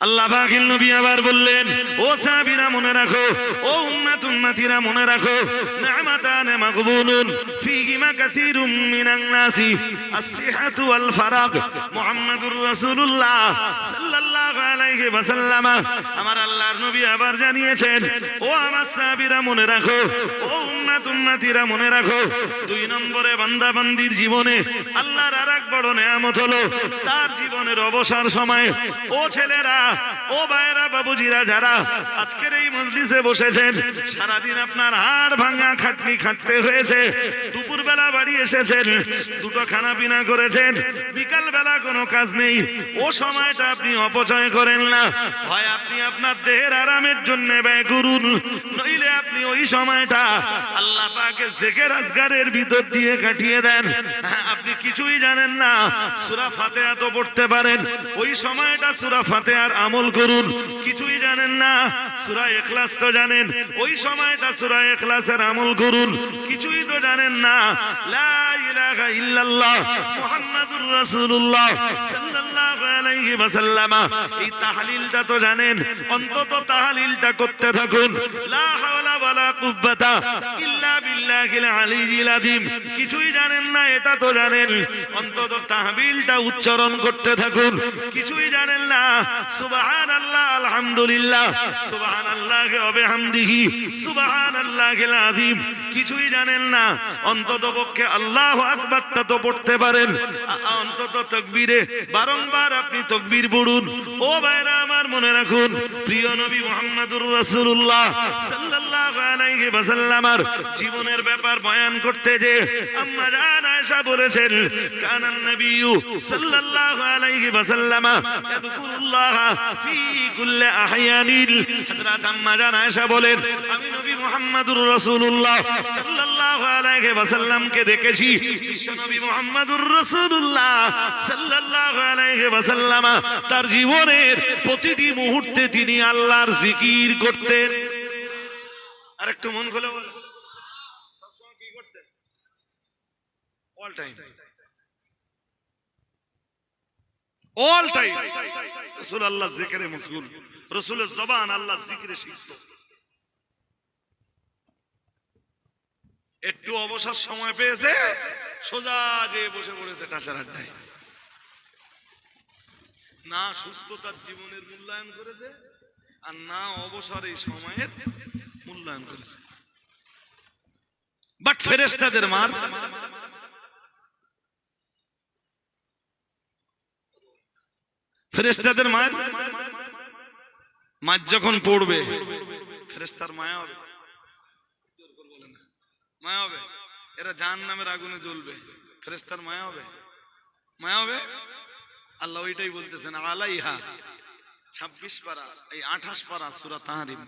আল্লাহ পাকের নবী আবার বললেন, ও সাহাবীরা মনে রাখো, ও উম্মতিরা মনে রাখো, নি'মাতান মাগবুনুন ফীহিমা কাসীরুম মিনান নাসি আস-সিহহাতু ওয়াল ফারাগ। মুহাম্মাদুর রাসূলুল্লাহ সাল্লাল্লাহু আলাইহি ওয়াসাল্লাম আমার আল্লাহর নবী আবার জানিয়েছেন, ও আমার সাহাবীরা মনে রাখো, ও উম্মতিরা মনে রাখো, দুই নম্বরে বান্দা বান্দির জীবনে আল্লাহর আরেক বড় নেয়ামত হলো তার জীবনের অবসর সময়। ও ছেলেরা, ও ভাইরা, বাবুজিরা যারা আজকের এই মজলিসে বসেছেন, সারাদিন আপনার হাড় ভাঙা খাটনি খাটতে হয়েছে, দুপুর বেলা বাড়ি এসেছেন, দুটো খানা পিনা করেছেন, বিকাল বেলা কোনো কাজ নেই, ও সময়টা আপনি অপচয় করেন না। হয় আপনি আপনার দেহের আরামের জন্য ব্যয় করুন, নইলে আপনি ওই সময়টা আল্লাহ পাকের জিকির আজকারের ভিতর দিয়ে কাটিয়ে দেন। আপনি কিছুই জানেন না, সূরা ফাতিহা তো পড়তে পারেন, ওই সময়টা সূরা ফাতিহার আমল করুন। কিছুই জানেন না, সূরা ইখলাস তো জানেন, ওই সময়টা সূরা ইখলাসের আমল করুন। কিছুই তো জানেন না, লা ইলাহা ইল্লাল্লাহ মুহাম্মাদুর রাসূলুল্লাহ সাল্লাল্লাহু আলাইহি ওয়াসাল্লাম এই তাহলিলটা তো জানেন, অন্তত তাহলিলটা করতে থাকুন। লা হাওলা ওয়ালা কুওয়াতা ইল্লা বিল্লাহিল আলিয়্যিল আযীম। কিছুই জানেন না, এটা তো জানেন, অন্তত তাহবিলটা উচ্চারণ করতে থাকুন। কিছুই জানেন না, সুবহানাল্লাহ, আলহামদুলিল্লাহ, সুবহানাল্লাহি ওয়া বিহামদিহি, সুবহানাল্লাহিল আযীম। কিছুই জানেন না, অন্তত পক্ষে আল্লাহু আকবারটা তো পড়তে পারেন। অন্তত তাকবীরে বারংবার আপনি তাকবীর পড়ুন। ও ভাইরা আমার মনে রাখুন, প্রিয় নবী মুহাম্মদুর রাসূলুল্লাহ সাল্লাল্লাহু আলাইহি ওয়াসাল্লামের জীবনের ব্যাপার বয়ান করতে যে আম্মা জান আয়েশা বলেছেন, কানান নবিয়্যু সাল্লাল্লাহু আলাইহি ওয়াসাল্লাম ইয়াযকুরুল্লাহ ফি কুল্লি আহয়ানিল। হযরত আম্মা জান আয়েশা বলেন, আমি নবী মুহাম্মদুর রাসূলুল্লাহ সাল্লাল্লাহু আলাইহি ওয়াসাল্লামকে দেখেছি, বিশ্বনবী মুহাম্মদুর রাসূলুল্লাহ সাল্লাল্লাহু আলাইহি ওয়াসাল্লাম তার জীবনের প্রতিটি মুহূর্তে তিনি আল্লাহর জিকির করতেন। আরেকটু মন খুলে বলেন, সবসময় কি করতেন? অল টাইম, অল টাইম রাসূল আল্লাহ জিকিরে মশগুল, রাসূলের জবান আল্লাহ জিকিরে সিক্ত। একটু অবসর সময় পেয়েছে, সোজা যে বসে পড়েছে টাসার আড্ডায়। না সুস্থতার জীবনের মূল্যায়ন করেছে, আর না অবসর এই সময়ের মূল্যায়ন করেছে। বাট ফেরেশতাদের মার, ফেরেশতাদের মার যখন পড়বে, ফেরেশতার মায়া হবে, মায়া হবে। এরা জাহান্নামের আগুনে জ্বলবে, ফেরেশতার মায়া হবে, মায়া হবে। আল্লাহ ওইটাই বলতেছেন, আলাইহা 26 পারা, এই 28 পারা সূরা তাহরিম।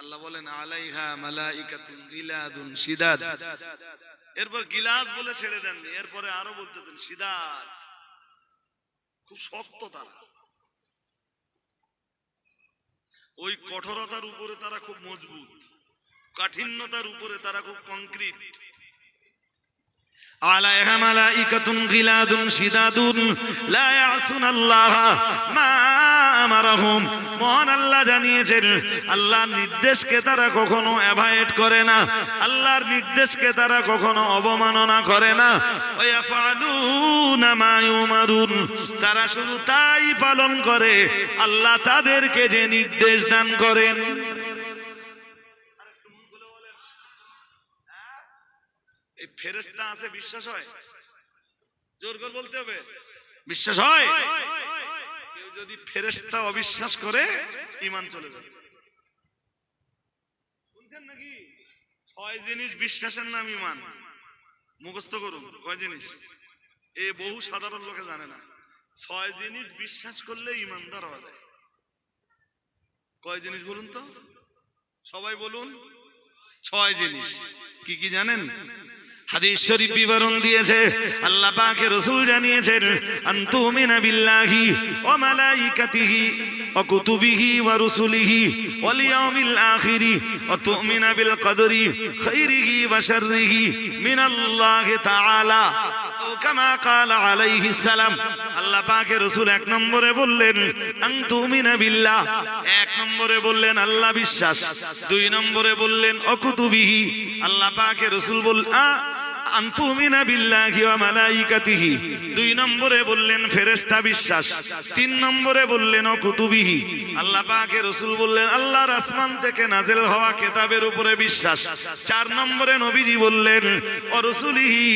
আল্লাহ বলেন, আলাইহা মালাইকাতুন গিলাদুন শিদাদ। এরপর গিলাস বলে ছেড়ে দেননি, এরপরে আরো বলতেছেন শিদাদ, খুব শক্ত তারা। ওই কঠোরতার উপরে তারা খুব মজবুত, কাঠিন্যতার উপরে তারা খুব কংক্রিট। আলাইহা মালাইকাতুন গিলাদুন শিদাদুন লা ইয়াসুনাল্লাহ মা আমারহুম। মহান আল্লাহ জানিয়েছেন, আল্লাহর নির্দেশকে তারা কখনো অ্যাভয়েড করে না, আল্লাহর নির্দেশকে তারা কখনো অবমাননা করে না। ওয়া ইয়াফআলুনা মা ইউমারুন, তারা শুধু তাই পালন করে আল্লাহ তাদেরকে যে নির্দেশ দান করেন। এই ফেরেশতা আছে, বিশ্বাস হয়? জোর করে বলতে হবে, বিশ্বাস হয়? কেউ যদি ফেরেশতা অবিশ্বাস করে, ঈমান চলে যাবে। শুনছেন নাকি? 6 জিনিস বিশ্বাসের নাম ঈমান। মুখস্থ করুন, কয় জিনিস? এই বহু সাধারণ লোকে জানে না। 6 জিনিস বিশ্বাস করলে ঈমানদার হওয়া যায়। কয় জিনিস বলুন তো, সবাই বলুন। 6 জিনিস কি কি জানেন? হাদিস শরীফ বিবরণ দিয়েছে, আল্লাহ পাকের রাসূল জানিয়েছেন, আনতুমিনা বিল্লাহি ওয়া মালাইকাতিহি ওয়া কুতুবিহি ওয়া রুসুলিহি ওয়াল ইয়াউমিল আখিরি ওয়া তুমিনা বিল কদরি খাইরিহি ওয়া শাররিহি মিনাল্লাহি তাআলা। ও কামা ক্বালা আলাইহিস সালাম, আল্লাহ পাকের রাসূল এক নম্বরে বললেন আন তুমিনা বিল্লাহ, এক নম্বরে বললেন আল্লাহ বিশ্বাস, দুই নম্বরে বললেন অকুতুবিহি, আল্লাহ পাকের রাসূল আনতুমিনা বিল্লাহি ওয়া মালাইকাতিহি, দুই নম্বরে বললেন ফেরেশতা বিশ্বাস, তিন নম্বরে বললেন কুতুবিহি, আল্লাহ পাকের রাসূল বললেন আল্লাহর আসমান থেকে নাযিল হওয়া কিতাবের উপরে বিশ্বাস, চার নম্বরে নবীজি বললেন ও রাসূলিহি,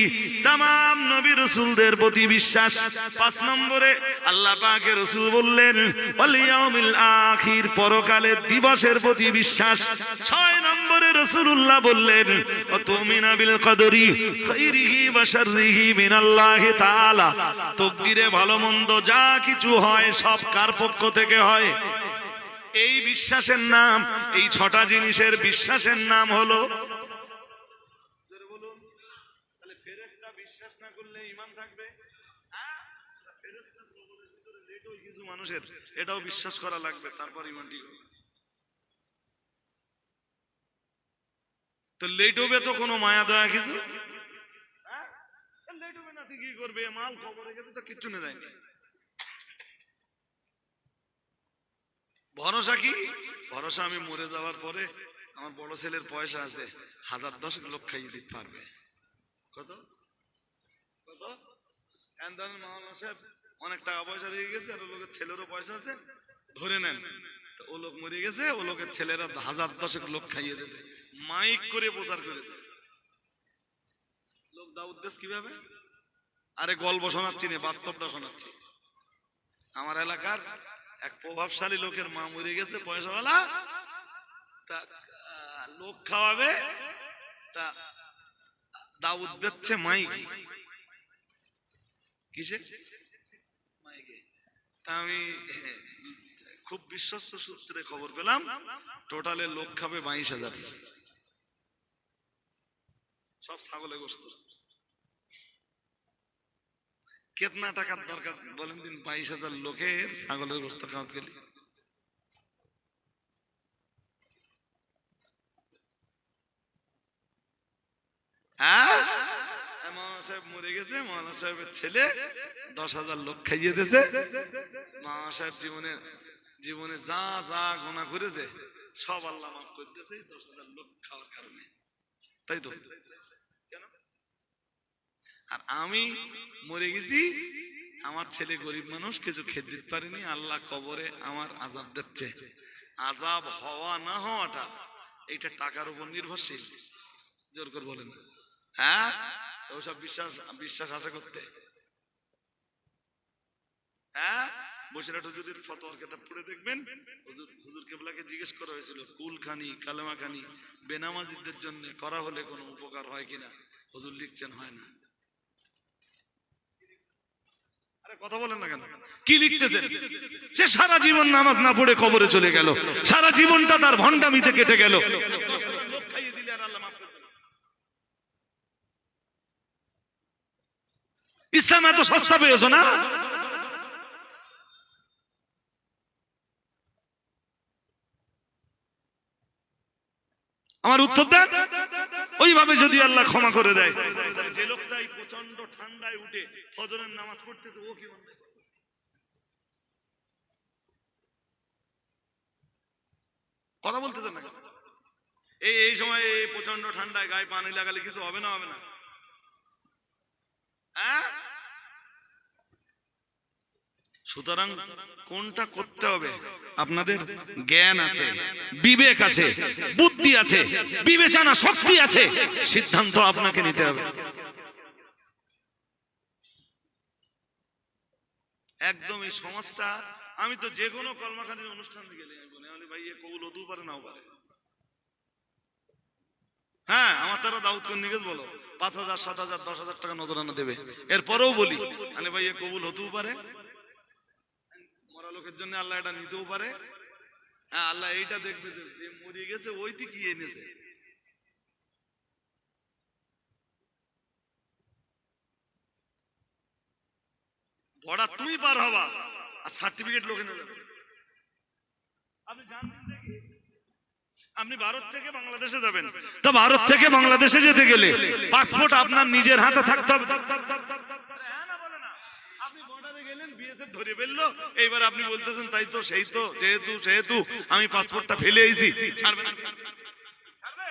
तमाम নবী রাসূলদের প্রতি বিশ্বাস, পাঁচ নম্বরে আল্লাহ পাকের রাসূল বললেন ওয়াল ইয়াউমিল আখির, পরকালের দিবসের প্রতি বিশ্বাস, ছয় নম্বরে রাসূলুল্লাহ বললেন ও তুমিনা বিল কদরি খাইরিহি ওয়া শাররিহি মিনাল্লাহি তাআলা, তাকদীরে ভালো মন্দ যা কিছু হয় সব কার পক্ষ থেকে হয়। এই বিশ্বাসের নাম, এই ছটা জিনিসের বিশ্বাসের নাম হলো, বলুন তাহলে ফেরেশতা বিশ্বাস না করলে ঈমান থাকবে? ফেরেশতা প্রভুর ভিতরে লেট হয় কিছু মানুষের, এটাও বিশ্বাস করা লাগবে, তারপর ঈমান ঠিক হবে। তো লেট হবে তো কোনো মায়া দয়া কিছু কি করবে, মাল খবরে গেছে তো কিচ্ছু না যায়নি। ভরসা কি? ভরসা আমি মরে যাওয়ার পরে আমার বড় ছেলের পয়সা আছে, 1000-10 লোক খাইয়ে দিতে পারবে। কত কত মাওলানা সাহেব অনেক টাকা পয়সা দিয়ে গেছে, আর ও লোকের ছেলেরও পয়সা আছে, ধরে নেন তো ও লোক মরে গেছে, ও লোকের ছেলেরা 1000-10 লোক খাইয়ে দিয়েছে, মাইক করে প্রচার করেছে। লোক দাউদ দেশ কিভাবে? আরে গল্প শোনাচ্ছি না, বাস্তবটা শোনাচ্ছি। আমার এলাকার এক প্রভাবশালী লোকের মা মরে গেছে, পয়সাওয়ালা, তা লোক খাওয়াবে, তা দাউদ দিচ্ছে মাইকে, কিসে মাইকে। তা আমি খুব বিশ্বস্ত সূত্রে খবর পেলাম টোটালে লোক খাবে 22,000, সব ছাগলে গোশত। কেতনা টাকার দরকার বলেন দিন 22,000 লোকের ছাগলের গোশত খাওয়াতে গেলে? মাওলানা সাহেব মরে গেছে, মাওলানা সাহেবের ছেলে 10,000 লোক খাইয়ে দিয়েছে। মাওলানা সাহেব জীবনে যা যা গুনাহ করেছে সব আল্লাহ মাফ করে দিয়েছে 10,000 লোক খাওয়ার কারণে, তাই তো? কেন? আর আমি মরে গেছি, আমার ছেলে গরিব মানুষ, কিছু খেতে দিতে পারিনি, আল্লাহ কবরে আমার আযাব দিচ্ছে। আযাব হওয়া না হওয়াটা এইটা টাকার উপর নির্ভরশীল। জোর করে বলেন, হ্যাঁ? ওসব বিশ্বাস আছে করতে? হ্যাঁ, বসিরহাট হুজুরের ফতোয়ার কিতাব পড়ে দেখবেন, হুজুর কেবলাকে জিজ্ঞেস করা হয়েছিল কুলখানি কালেমাখানি বেনামাজিদের জন্য করা হলে কোনো উপকার হয় কিনা, হুজুর লিখছেন হয় না। কথা বলেন না কেন? কি লিখতেছেন? সে সারা জীবন নামাজ না পড়ে কবরে চলে গেল, সারা জীবনটা তার ভণ্ডামিতে কেটে গেল। ইসলাম এত সস্তা পেয়েছো না? আমার উত্তর দেন। ওইভাবে যদি আল্লাহ ক্ষমা করে দেয়, তাহলে যে লোকটা এই প্রচন্ড ঠান্ডায় উঠে ফজরের নামাজ পড়তেছে ও কি বলবে? কথা বলতেছেন না? এই সময় এই প্রচন্ড ঠান্ডায় গায়ে পানি লাগালে কিছু হবে না? হবে না? হ্যাঁ? সুতরাং কোনটা করতে হবে? আপনাদের জ্ঞান আছে, বিবেক আছে, বুদ্ধি আছে, বিবেচনা শক্তি আছে, সিদ্ধান্ত আপনাকে নিতে হবে। একদম এই সমাজটা, আমি তো যে কোনো কলমাখানির অনুষ্ঠান গেলে বলি ভাই এ কবুল হতেও পারে নাও পারে। হ্যাঁ, আমার তারা দাউদ কোন নিগেজ বলো 5,000 7,000 10,000 টাকা নজরানা দেবে, এরপরেও বলি আরে ভাই এ কবুল হতেও পারে, মরা লোকের জন্য আল্লাহ এটা নিতেও পারে। হ্যাঁ, আল্লাহ এইটা দেখবে যে মরে গেছে ওইটি কি এনেছে। বড়া তুমি পার হবা আর সার্টিফিকেট লোকে নিয়ে যাবে। আপনি জানবেন দেখি, আপনি ভারত থেকে বাংলাদেশে যাবেন, তো ভারত থেকে বাংলাদেশে যেতে গেলে পাসপোর্ট আপনার নিজের হাতে থাকতে হবে। বিএসএফ ধরে ফেললো, এইবার আপনি বলতেছেন তাই তো, সেই তো, যেহেতু আমি পাসপোর্টটা ফেলে আইছি, ছাড়বে না? ছাড়বে?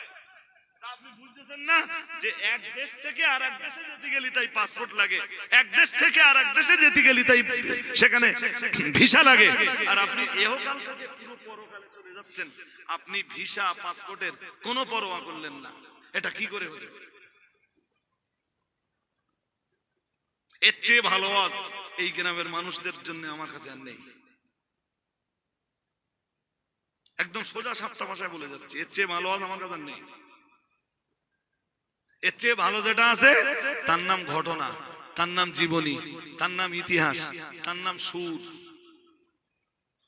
তা আপনি বুঝতেছেন না যে এক দেশ থেকে আর এক দেশে যেতে গেলে তাই পাসপোর্ট লাগে, এক দেশ থেকে আর এক দেশে যেতে গেলে তাই সেখানে ভিসা লাগে, আর আপনি ইহকাল থেকে পুরো পরকালে চলে যাচ্ছেন, আপনি ভিসা পাসপোর্টের কোনো পরোয়া করলেন না। এটা কি করে হলো? এর চেয়ে ভালো আওয়াজ এই গ্রামের মানুষদের জন্য আমার কাছে আর নেই। একদম সোজা সাপটা ভাষায় বলে যাচ্ছে, এর চেয়ে ভালো আওয়াজ আমার কাছে আর নেই। এর চেয়ে ভালো যেটা আছে তার নাম ঘটনা, তার নাম জীবনী, তার নাম ইতিহাস, তার নাম সুর।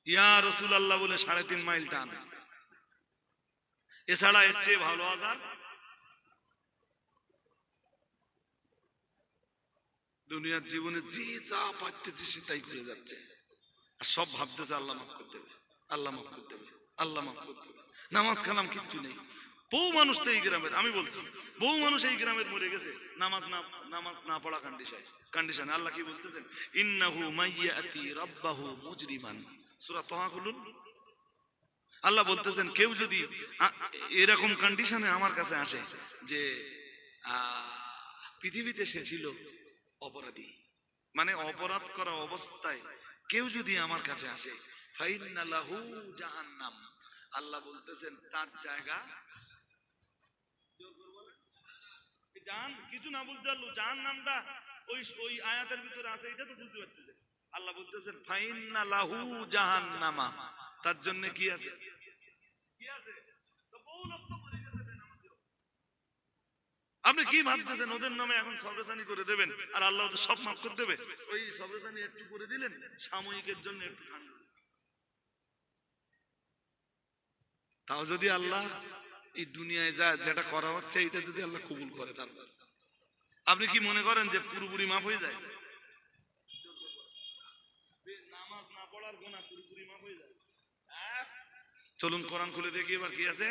ইয়া রাসূলুল্লাহ বলে 3.5 মাইল টান, এছাড়া এর চেয়ে ভালো আওয়াজ আর দুনিয়ার জীবনে যে যা পাচ্ছে সে তাই করে যাচ্ছে, আর সব ভাবতেছে আল্লাহ মাফ করতে দেবে, আল্লাহ মাফ করতে দেবে, আল্লাহ মাফ করতে দেবে। নামাজ কালাম কিচ্ছু নেই। বহু মানুষ তো এই গ্রামের, আমি বলছি বহু মানুষ এই গ্রামের মরে গেছে নামাজ না পড়া কন্ডিশনে। আল্লাহ কি বলতেছেন? ইন্নাহু মাইয়াতি রাব্বাহু মুজরিমান, সূরা তাহা খুলুন। আল্লাহ বলতেছেন কেউ যদি এরকম কন্ডিশনে আমার কাছে আসে যে পৃথিবীতে সে ছিল অপরাধী, মানে অপরাধ করা অবস্থায় কেউ যদি আমার কাছে আসে, ফাইন্না লাহু জাহান্নাম, আল্লাহ বলতেছেন তার জায়গা কিছু না বুঝতে পারলো, জাহান্নামটা ওই আয়াতের ভিতরে আছে, এটা তো বুঝতে পারতেছে। আল্লাহ বলতেছেন ফাইন্না লাহু জাহান্নামা, তার জন্য কি আছে? আপনি কি ভাবতেছেন ওদের নামে এখন সবরেসানি করে দেবেন আর আল্লাহ ওদের সব মাফ করে দেবে? ওই সবরেসানি একটু করে দিলেন সাময়িকের জন্য, একটু ঠান্ডা। তাও যদি আল্লাহ এই দুনিয়ায় যেটা করা হচ্ছে এটা যদি আল্লাহ কবুল করে, তারপর আপনি কি মনে করেন যে পুরোপুরি মাফ হয়ে যায়? নামাজ না পড়ার গুনাহ পুরোপুরি মাফ হয়ে যায়? চলুন কোরআন খুলে দেখি এবার কি আছে।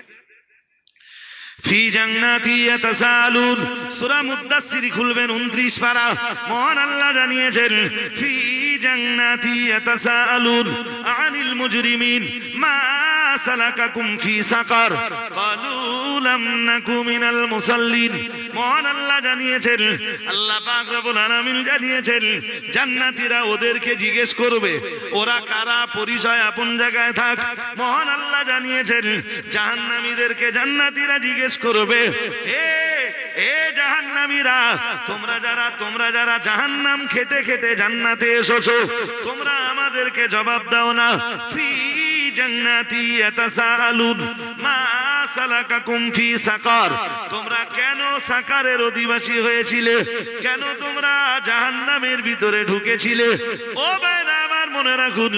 ফি জান্নাতি ইয়াতাসালুন, সূরা মুদ্দাসসির খুলবেন 29 পারা। মহান আল্লাহ জানিয়েছেন ফি জান্নাতি ইয়াতাসালুন আনিল মুজরিমিন মা সালাকাকুম ফি সাকার ক্বালু লাম নাকু মিনাল মুসাল্লিন। মহান আল্লাহ জানিয়েছেন, আল্লাহ পাক রব্বুল আলামিন জানিয়েছেন জান্নাতীরা ওদেরকে জিজ্ঞেস করবে ওরা কারা, পরিচয় আপন জায়গায় থাক। মহান আল্লাহ জানিয়েছেন জাহান্নামীদেরকে জান্নাতীরা জিজ্ঞেস করবে, এ জাহান্নামীরা, তোমরা যারা জাহান্নাম খেতে খেতে জান্নাতে এসেছো, তোমরা আমাদেরকে জবাব দাও না। ফি জান্নাতি ইয়াতাসালুন মা সালাকাকুম ফি সাকার, তোমরা কেন সাকারের অধিবাসী হয়েছিলে, কেন তোমরা জাহান্নামের ভিতরে ঢুকেছিলে? ও ভাইরা আমার মনে রাখুন,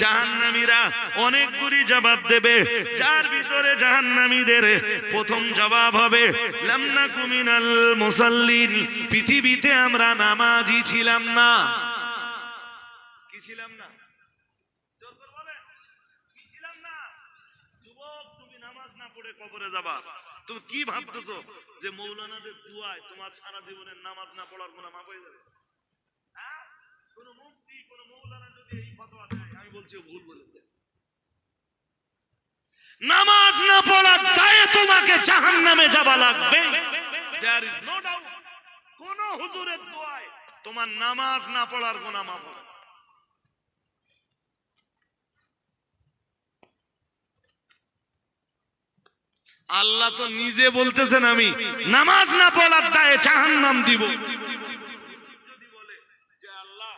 জাহান্নামীরা অনেকগুলি জবাব দেবে, যার ভিতরে জাহান্নামীদের প্রথম জবাব হবে লাম নাকু মিনাল মুসাল্লিন, পৃথিবীতে আমরা নামাজি ছিলাম না। কি ছিলাম না? কবরে যাবা, তুমি কি ভাবতেছো যে মৌলানাদের দুআয় তোমার সারা জীবনের নামাজ না পড়ার গুনাহ মাফ হয়ে যাবে? কোন মুফতি কোন মৌলানা যদি এই ফতোয়া দেয়, আমি বলছি ও ভুল বলেছে। নামাজ না পড়ার দায়ে তোমাকে জাহান্নামে যাওয়া লাগবে, দেয়ার ইজ নো ডাউট। কোন হুজুরের দুআয় তোমার নামাজ না পড়ার গুনাহ মাফ হবে? আল্লাহ তো নিজে বলতেছেন আমি নামাজ না পড়ার দায়ে জাহান্নাম দিব। যদি বলে যে আল্লাহ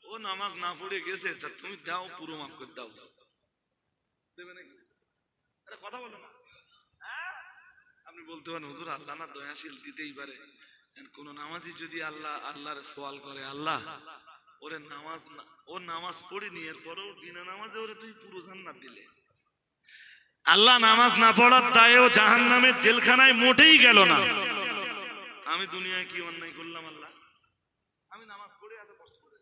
ও নামাজ না পড়ে গেছে, তা তুমি দাও, পুরো মাফ করে দাও, দেবে নাকি? আরে কথা বলো না। আপনি বলতে পারেন হুজুর আল্লাহ না দয়াশীল, দিতেই পারে। কোন নামাজি যদি আল্লাহর সওয়াল করে, আল্লাহ ওরে নামাজ পড়িনি, এরপরেও বিনা নামাজে ওরে তুই পুরো জান্নাত দিলে, আল্লাহ নামাজ না পড়ার দায়েও জাহান্নামের জেলখানায় মোটেই গেল না। আমি দুনিয়ায় কি অন্যায় করলাম আল্লাহ? আমি নামাজ পড়ে এত কষ্ট করে,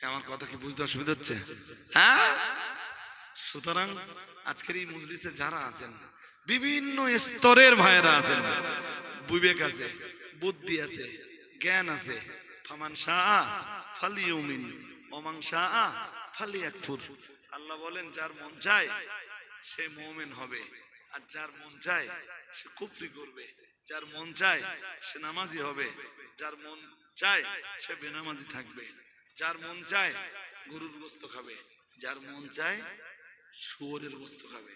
আমার কথা কি বুঝতে অসুবিধা হচ্ছে? হ্যাঁ, সুতরাং আজকের এই মজলিসে যারা আছেন, বিভিন্ন স্তরের ভাইরা আছেন, বিবেক আছে, বুদ্ধি আছে, জ্ঞান আছে। ফামান শাআ ফালিউমিন ওয়া মান শাআ ফালিয়াকফুর। আল্লাহ বলেন যার মন চায় সে মুমিন হবে, আর যার মন চায় সে কুফরি করবে। যার মন চায় সে নামাজি হবে, যার মন চায় সে বেনামাজি থাকবে। যার মন চায় গরুর গোশত খাবে, যার মন চায় শুয়োরের গোশত খাবে।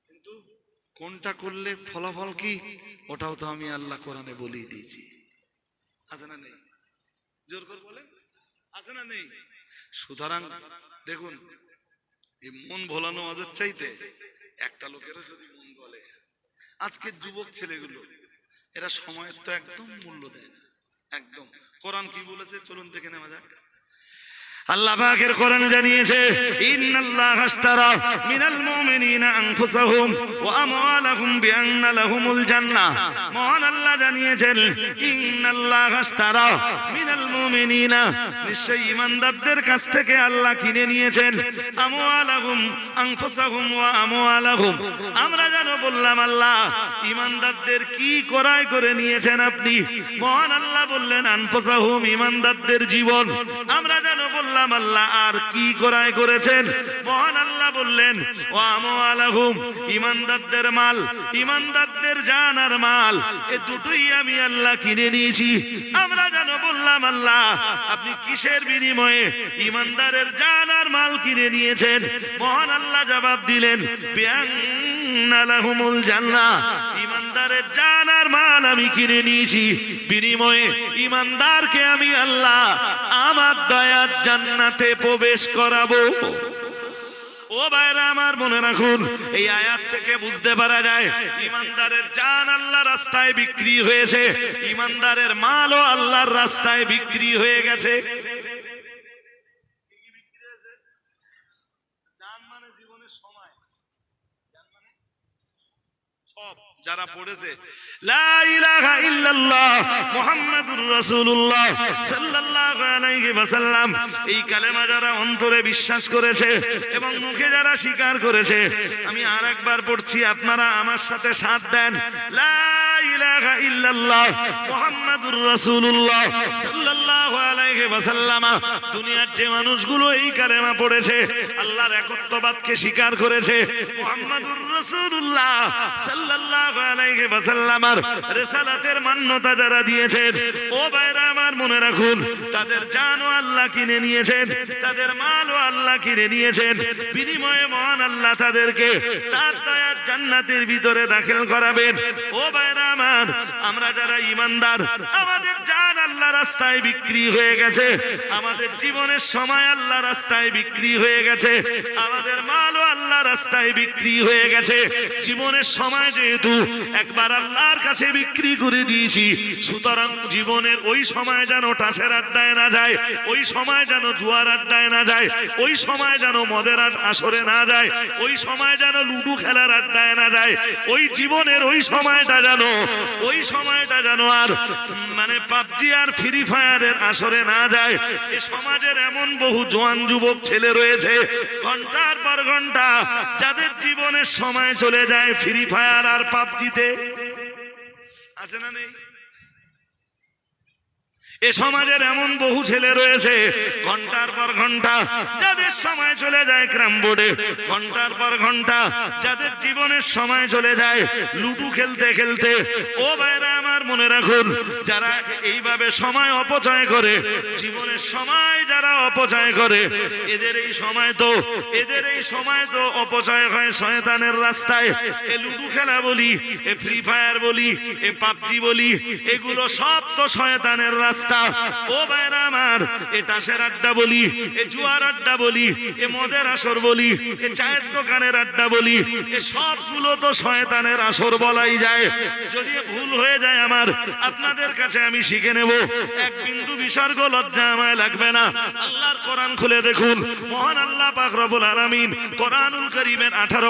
কিন্তু কোনটা করলে ফলাফল কি, ওটাও তো আমি আল্লাহ কোরআনে বলেই দিয়েছি। আছে না নেই? জোর করে বলেন, আছে না নেই? সুতরাং দেখুন, এই মন ভোলানো ওদের চাইতে একটা লোকেরও যদি মন বলে, আজকের যুবক ছেলেগুলো এরা সময়ের তো একদম মূল্য দেয় না, একদম। কোরআন কি বলেছে চলুন দেখে নেওয়া যাক। আল্লাহ পাকের কোরআন জানিয়েছে, ইন্নাল্লাহা আশতারা মিনাল মুমিনিনা আনফুসাহুম ওয়া আমওয়ালাহুম বিআন্না লাহুমুল জান্নাহ। মহান আল্লাহ জানিয়েছেন, ইন্নাল্লাহা আশতারা মিনাল মুমিনিনা, নিশ্চয়ই ঈমানদারদের কাছ থেকে আল্লাহ কিনে নিয়েছেন, আমওয়ালাহুম আনফুসাহুম ওয়া আমওয়ালাহুম। আমরা যেন বললাম আল্লাহ ঈমানদারদের কি ক্রয় করে নিয়েছেন আপনি। মহান আল্লাহ বললেন আনফুসাহুম, ঈমানদারদের জীবন। আমরা যেন বললাম আল্লাহ আর কি ক্রয় করেছেন। মহান আল্লাহ বললেন ওয়া আমওয়ালাহুম, ঈমানদারদের মাল, ঈমানদারদের জান আর মাল, এই দুটোই আমি আল্লাহ কিনে নিয়েছি। আমরা যেন বললাম আল্লাহ আপনি কিসের বিনিময়ে ঈমানদারের জান আর মাল কিনে নিয়েছেন। মহান আল্লাহ জবাব দিলেন বিআন্না লাহুমুল জান্নাহ, ঈমানদারের জান আর মাল আমি কিনে নিয়েছি, বিনিময়ে ঈমানদারকে আমি আল্লাহ আমার দয়ার জান্নাতে প্রবেশ করাবো। ও ভাইরা আমার, মনে রাখুন এই আয়াত থেকে বুঝতে পারা যায় ঈমানদারের জান আল্লাহর রাস্তায় বিক্রি হয়েছে, ঈমানদারের মালও আল্লাহর রাস্তায় বিক্রি হয়ে গেছে। জান মানে জীবনের সময়, জান মানে সব। যারা পড়েছে লা ইলাহা ইল্লাল্লাহ মুহাম্মাদুর রাসূলুল্লাহ সাল্লাল্লাহু আলাইহি ওয়াসাল্লাম, এই কালেমা যারা অন্তরে বিশ্বাস করেছে এবং মুখে যারা স্বীকার করেছে, আমি আরেকবার পড়ছি, আপনারা আমার সাথে সাথ দেন। লা ইলাহা ইল্লাল্লাহ মুহাম্মাদুর রাসূলুল্লাহ সাল্লাল্লাহু আলাইহি ওয়াসাল্লাম। দুনিয়ার যে মানুষগুলো এই কালেমা পড়েছে, আল্লাহর একত্ববাদকে স্বীকার করেছে, মুহাম্মাদুর রাসূলুল্লাহ সাল্লাল্লাহু আলাইহি ওয়াসাল্লাম রিসালাতের মান্যতা যারা দিয়েছেন, ও ভাইরা আমার মনে রাখুন তাদের জানও আল্লাহ কিনে নিয়েছেন, তাদের মালও আল্লাহ কিনে নিয়েছেন, বিনিময়ে মহান আল্লাহ তাদেরকে তার দয়ার জান্নাতের ভিতরে দাখিল করাবেন। ও ভাইরা আমার, আমরা যারা ঈমানদার, আমাদের জান আল্লাহ রাস্তায় বিক্রি হয়ে গেছে, আমাদের জীবনের সময় আল্লাহ রাস্তায় বিক্রি হয়ে গেছে, আমাদের মালও আল্লাহ রাস্তায় বিক্রি হয়ে গেছে। জীবনের সময় যেহেতু একবার আল্লাহর কাছে বিক্রি করে দিয়েছি, সুতরাং জীবনের ওই সময় যেন টাসের আড্ডায় না যায়, ওই সময় যেন জুয়ার আড্ডায় না যায়, ওই সময় যেন মদের আসরে না যায়, ওই সময় যেন লুডু খেলার আড্ডায় না যায়, ওই জীবনের ওই সময়টা যেন আর মানে পাবজি আর ফ্রি ফায়ারের আসরে না যায়। এ সমাজের এমন বহু জওয়ান যুবক ছেলে রয়েছে, ঘন্টার পর ঘন্টা যাদের জীবনের সময় চলে যায় ফ্রি ফায়ার আর পাবজিতে। আছে না নেই? এ সমাজের এমন বহু ছেলে রয়েছে, ঘন্টার পর ঘন্টা যাদের সময় চলে যায় ক্যারাম বোর্ডে, ঘন্টার পর ঘন্টা যাদের জীবনের সময় চলে যায় লুডু খেলতে খেলতে। ও ভাইরা আমার মনে রাখুন, যারা এইভাবে সময় অপচয় করে, জীবনের সময় যারা অপচয় করে, এদের এই সময় তো অপচয় হয় শয়তানের রাস্তায়। এ লুডু খেলা বলি, এ ফ্রি ফায়ার বলি, এ পাবজি বলি, এগুলো সব তো শয়তানের রাস্তা। ও ভাইরা আমার, এ টাসের আড্ডা বলি, এ জুয়ার আড্ডা বলি, এ মদের আসর বলি, এ চায়ের দোকানের আড্ডা বলি, এ সবগুলো তো শয়তানের আসর বলাই যায়। যদি ভুল হয়ে যায় আমার আমার, আপনাদের কাছে আমি শিখে নেব, এক বিন্দু বিসর্গ লজ্জা আমায় লাগবে না। আল্লাহর কোরআন খুলে দেখুন, মহান আল্লাহ পাক রব্বুল আলামিন কোরআনুল কারীমের 18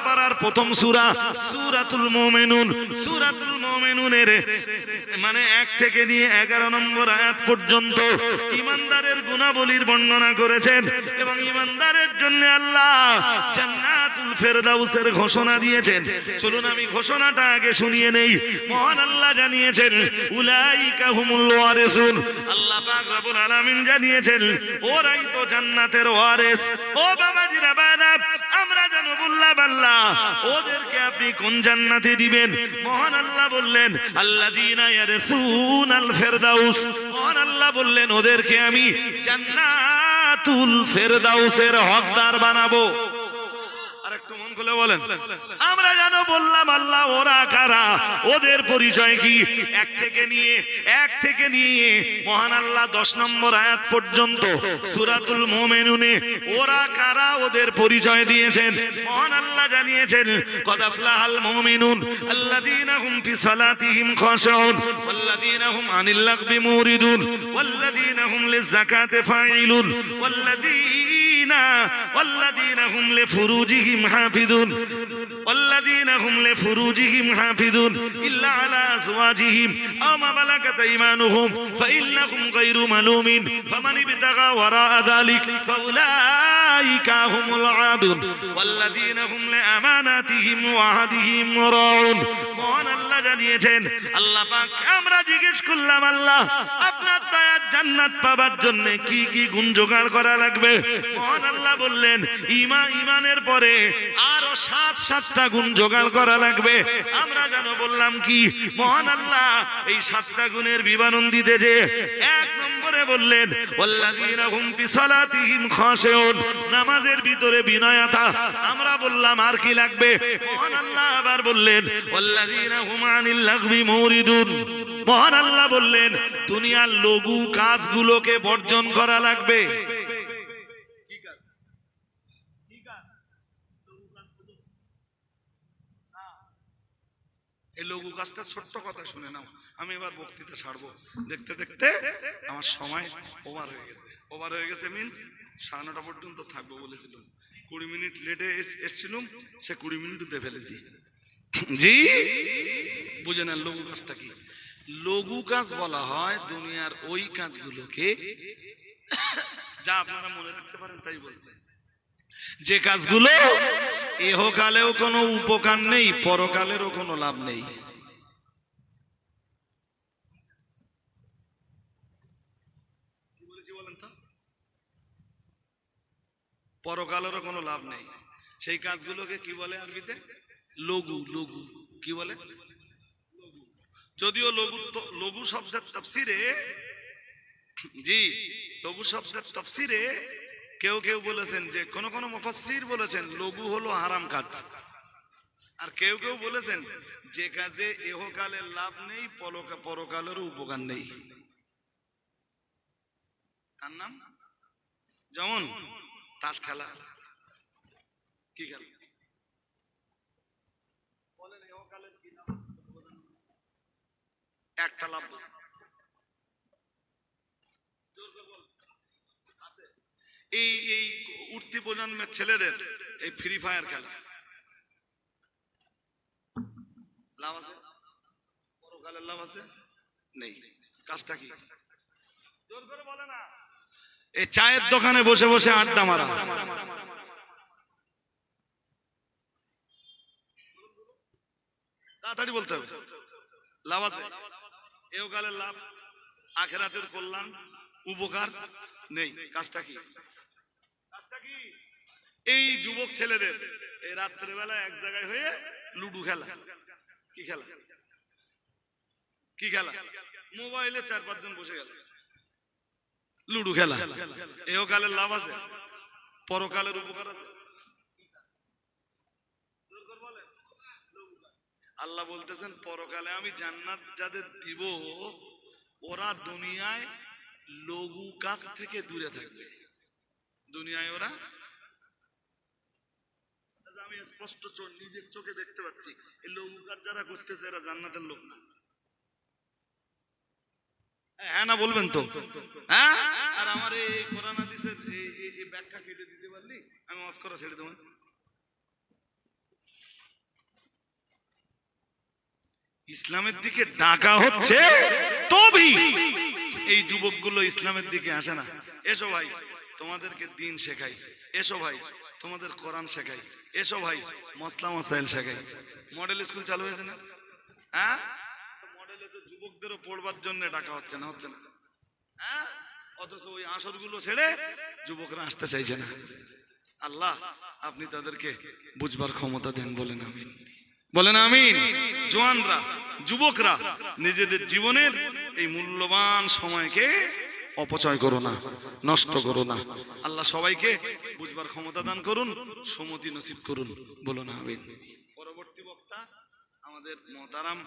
পারার প্রথম সূরা সূরাতুল মুমিনুন, সূরাতুল মুমিনুনের মানে 1 থেকে নিয়ে 11 নম্বর আয়াত পর্যন্ত ঈমানদারের গুণাবলীর বর্ণনা করেছেন এবং ঈমানদারের জন্য আল্লাহ জান্নাতুল ফেরদাউসের ঘোষণা দিয়েছেন। চলুন আমি ঘোষণাটা আগে শুনিয়ে নেই। মহান আল্লাহ জানিয়েছেন উলাইকা হুমুল ওয়ারিসুন, আল্লাহ পাক রব্বুল আলামিন জানিয়েছেন ওরাই তো জান্নাতের ওয়ারিস। ও বাবাজিরা বানাব, আমরা জানো বললা আল্লাহ ওদেরকে আপনি কোন জান্নাতে দিবেন? মহান আল্লাহ বললেন আল্লাযীনা ইয়ারসুনাল ফেরদাউস, মহান আল্লাহ বললেন ওদেরকে আমি জান্নাতুল ফেরদাউসের হকদার বানাবো। আরেকটু মন খুলে বলেন, আমরা জানো বললাম আল্লাহ ওরা কারা, ওদের পরিচয় কি? 1 থেকে নিয়ে মহান আল্লাহ 10 নম্বর আয়াত পর্যন্ত সূরাতুল মুমিনুনে ওরা কারা ওদের পরিচয় দিয়েছেন। মহান আল্লাহ জানিয়েছেন কদ আফলাহাল মুমিনুন আল্লাযীনা হুম ফি সালাতিহিম খাশিউন ওয়াল্লাযীনা হুম আনিল লাগবি মুরিদুন ওয়াল্লাযীনা হুম লিয-যাকাতি ফাঈলুন والذين هم لفروجهم حافظون والذين هم لفروجهم حافظون إلا على أزواجهم أو ما ملكت أيمانهم فإنهم غير ملومين فمن ابتغى وراء ذلك فأولئك هم العادون والذين هم لأماناتهم وعهدهم راعون। মহান আল্লাহ জানিয়েছেন, আল্লাহ পাক আমরা জিজ্ঞেস করলাম আল্লাহ আপনার দয়ার জান্নাত পাবার জন্য কি কি গুণ জোগাড় করা লাগবে? মহান আল্লাহ বললেন ঈমানের পরে আরো 7টা গুণ জোগাড় করা লাগবে। আমরা জানো বললাম কি? মহান আল্লাহ এই 7টা গুণের বিবরণ দিতে যে 1 নম্বরে বললেন ওয়াল্লাযীনা হুম ফি সালাতিহিম খাশিউন, নামাজের ভিতরে বিনয়তা। আমরা বললাম আর কি লাগবে? মহান আল্লাহ আবার বললেন ওয়াল্লাযীনা হুম আনিল লাগবি মুরিদুন, মহান আল্লাহ বললেন দুনিয়ার লঘু কাজগুলোকে বর্জন করা লাগবে। এই লঘু কাজটা ছোট্ট কথা শুনে নাও, আমি এবার বক্তৃতা ছাড়বো। দেখতে দেখতে আমার সময় ওভার হয়ে গেছে মিন্স 9:30 পর্যন্ত থাকবো বলেছিলাম, 20 মিনিট লেটে এসেছিলাম, সে 20 মিনিট দিয়ে ফেলেছি। জি বুঝে না লঘু কাজটা কি? লঘু কাজ বলা হয় দুনিয়ার ওই কাজগুলোকে যা আপনারা মনে রাখতে পারেন তাই বলছে, যে কাজগুলো ইহকালেও কোনো উপকার নেই, পরকালেরও কোনো লাভ নেই। পরকালেরও কোনো লাভ নেই, সেই কাজগুলোকে কি বলে আরবিতে? লঘু। কি বলে? যদিও লঘু শব্দের তাফসিরে, জি লঘু শব্দের তাফসিরে কেউ বলেছেন যে কোন মুফাসসির বলেছেন লঘু হলো হারাম কাজ, আর কেউ বলেছেন যে কাজে ইহকালের লাভ নেই, পরকালেরও উপকার নেই। তার নাম যেমন তাস খেলা। কি খেলা বলেন? ইহকালের কি লাভ? একটা লাভ এই উঠতি প্রজন্মের ছেলেদের এই ফ্রি ফায়ার খেলা লাভ আছে? পরকালের লাভ আছে? নেই। কাজটা কি? জোর করে বলে না। এই চায়ের দোকানে বসে বসে আড্ডা মারা, তাড়াতাড়ি বলতে হবে। লাভ আছে? ইহকালের লাভ, আখিরাতের কল্যাণ, উপকার নেই। কাজটা কি? এই যুবক ছেলেদের এই রাত্রেবেলা এক জায়গায় হয়ে লুডু খেলা। কি খেলা? মোবাইলে 4-5 জন বসে গেল লুডু খেলা। ইহকালের লাভ আছে? পরকালের উপকার আছে? আল্লাহ বলতেছেন পরকালে আমি জান্নাত যাদের দিব ওরা দুনিয়ায় লঘু কাজ থেকে দূরে থাকবে। দুনিয়ায় ওরা, আমি স্পষ্ট নিজের চোখে দেখতে পাচ্ছি এই লঘু কাজ যারা করতেছে এরা জান্নাতের লোক না। হ্যাঁ না বলবেন তো? হ্যাঁ, আর আমার এই কোরআন হাদিসের এই ব্যাখ্যা কেটে দিতে পারলি আমি মস্করা ছেড়ে দেবো। ইসলামের দিকে ডাকা হচ্ছে তবেই এই যুবকগুলো ইসলামের দিকে আসে না। এসো ভাই তোমাদেরকে দিন শেখাই, এসো ভাই তোমাদের কোরআন শেখাই, এসো ভাই মসলা মসাইল শেখাই। মডেল স্কুল চালু হয়েছে না? হ্যাঁ, মডেলে তো যুবকদেরও পড়বার জন্য ডাকা হচ্ছে না, হচ্ছে না? হ্যাঁ, অথচ ওই আসরগুলো ছেড়ে যুবকরা আসতে চাইছে না। আল্লাহ আপনি তাদেরকে বুঝবার ক্ষমতা দেন, বলেন আমিন, বলেন আমিন। জওয়ানরা, যুবকরা নিজেদের জীবনের এই মূল্যবান সময়কে অপচয় করো না, নষ্ট করো না। আল্লাহ সবাইকে বুঝবার ক্ষমতা দান করুন, সুমতি নসিব করুন, বলুন আমিন। পরবর্তী বক্তা আমাদের মহতারাম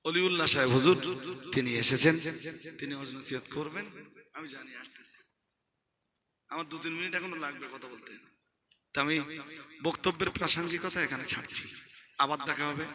অলিউল্লাহ সাহেব হুজুর, তিনি এসেছেন, তিনি ওয়াজ নসিহত করবেন। আমি জানি আসতেছি, আমার 2-3 মিনিট এখনো লাগবে কথা বলতে। তা আমি বক্তব্যের প্রাসঙ্গিকতা এখানে ছাড়ছি, আবার দেখা হবে।